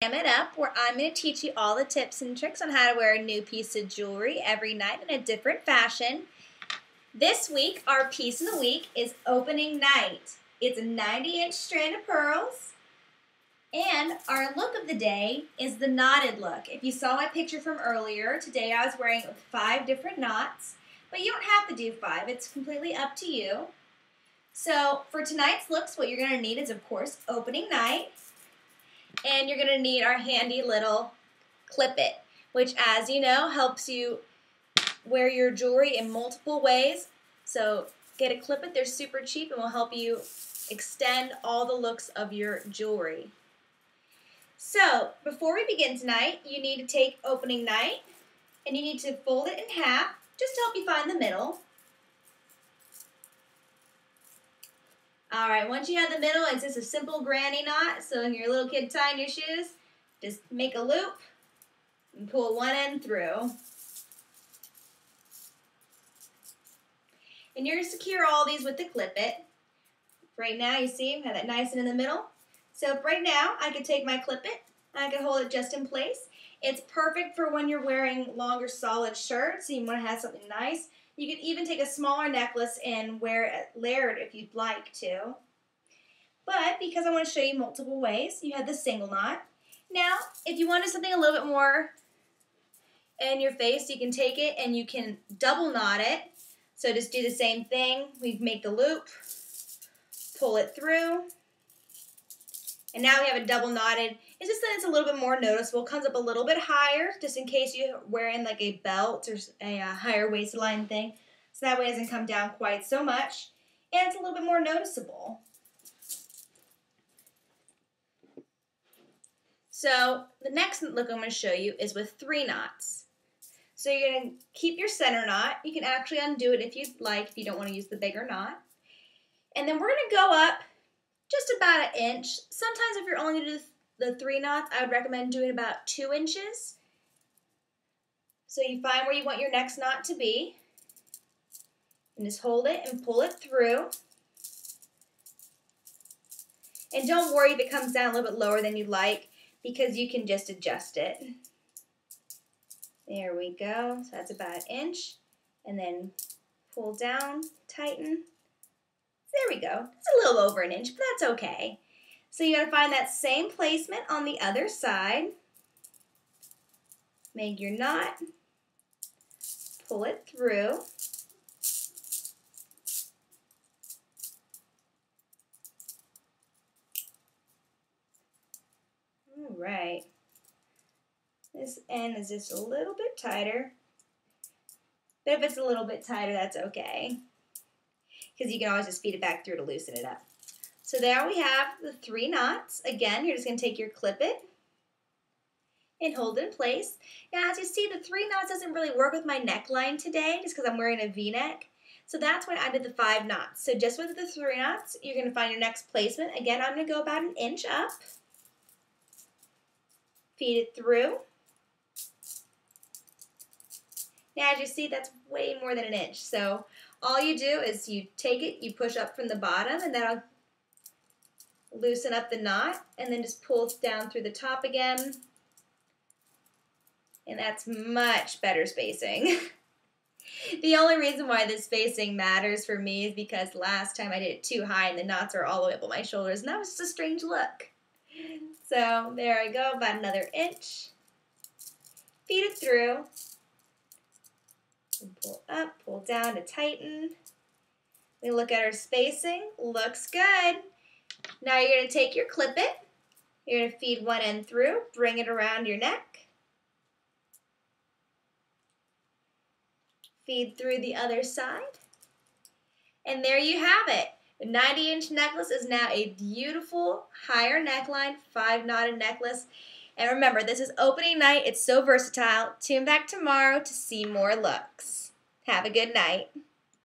Glam It Up, where I'm going to teach you all the tips and tricks on how to wear a new piece of jewelry every night in a different fashion. This week, our piece of the week is opening night. It's a 90-inch strand of pearls, and our look of the day is the knotted look. If you saw my picture from earlier, today I was wearing it with 5 different knots, but you don't have to do 5. It's completely up to you. So for tonight's looks, what you're going to need is, of course, opening night. And you're going to need our handy little clip it, which, as you know, helps you wear your jewelry in multiple ways. So get a clip it. They're super cheap and will help you extend all the looks of your jewelry. So before we begin tonight, you need to take opening night and you need to fold it in half just to help you find the middle. Alright, once you have the middle, it's just a simple granny knot. So when your little kid tying your shoes, just make a loop and pull one end through. And you're going to secure all these with the clip it. Right now, you see, I have that nice and in the middle. So right now, I could take my clip it, and I could hold it just in place. It's perfect for when you're wearing longer solid shirts, so you want to have something nice. You could even take a smaller necklace and wear it layered if you'd like to. But because I want to show you multiple ways, you have the single knot. Now, if you wanted something a little bit more in your face, you can take it and you can double knot it. So just do the same thing. We make the loop, pull it through, and now we have a double knotted. It's just that it's a little bit more noticeable. It comes up a little bit higher, just in case you're wearing like a belt or a higher waistline thing. So that way it doesn't come down quite so much. And it's a little bit more noticeable. So the next look I'm going to show you is with 3 knots. So you're going to keep your center knot. You can actually undo it if you'd like, if you don't want to use the bigger knot. And then we're going to go up just about 1 inch. Sometimes if you're only going to do the 3 knots, I would recommend doing about 2 inches. So you find where you want your next knot to be. And just hold it and pull it through. And don't worry if it comes down a little bit lower than you'd like, because you can just adjust it. There we go. So that's about 1 inch. And then pull down, tighten. There we go. It's a little over 1 inch, but that's okay. So you got to find that same placement on the other side. Make your knot. Pull it through. All right. This end is just a little bit tighter. But if it's a little bit tighter, that's okay, because you can always just feed it back through to loosen it up. So there we have the 3 knots. Again, you're just going to take your clip it and hold it in place. Now, as you see, the 3 knots doesn't really work with my neckline today, just because I'm wearing a V-neck. So that's why I did the 5 knots. So just with the 3 knots, you're going to find your next placement. Again, I'm going to go about 1 inch up. Feed it through. Now, as you see, that's way more than 1 inch. So all you do is you take it, you push up from the bottom, and that'll loosen up the knot, and then just pull down through the top again. And that's much better spacing. The only reason why this spacing matters for me is because last time I did it too high and the knots are all the way up on my shoulders, and that was just a strange look. So there I go, about another 1 inch. Feed it through. And pull up, pull down to tighten. We look at our spacing. Looks good. Now you're going to take your clip it. You're going to feed one end through, bring it around your neck. Feed through the other side. And there you have it. The 90-inch necklace is now a beautiful higher neckline, 5-knotted necklace. And remember, this is opening night. It's so versatile. Tune back tomorrow to see more looks. Have a good night.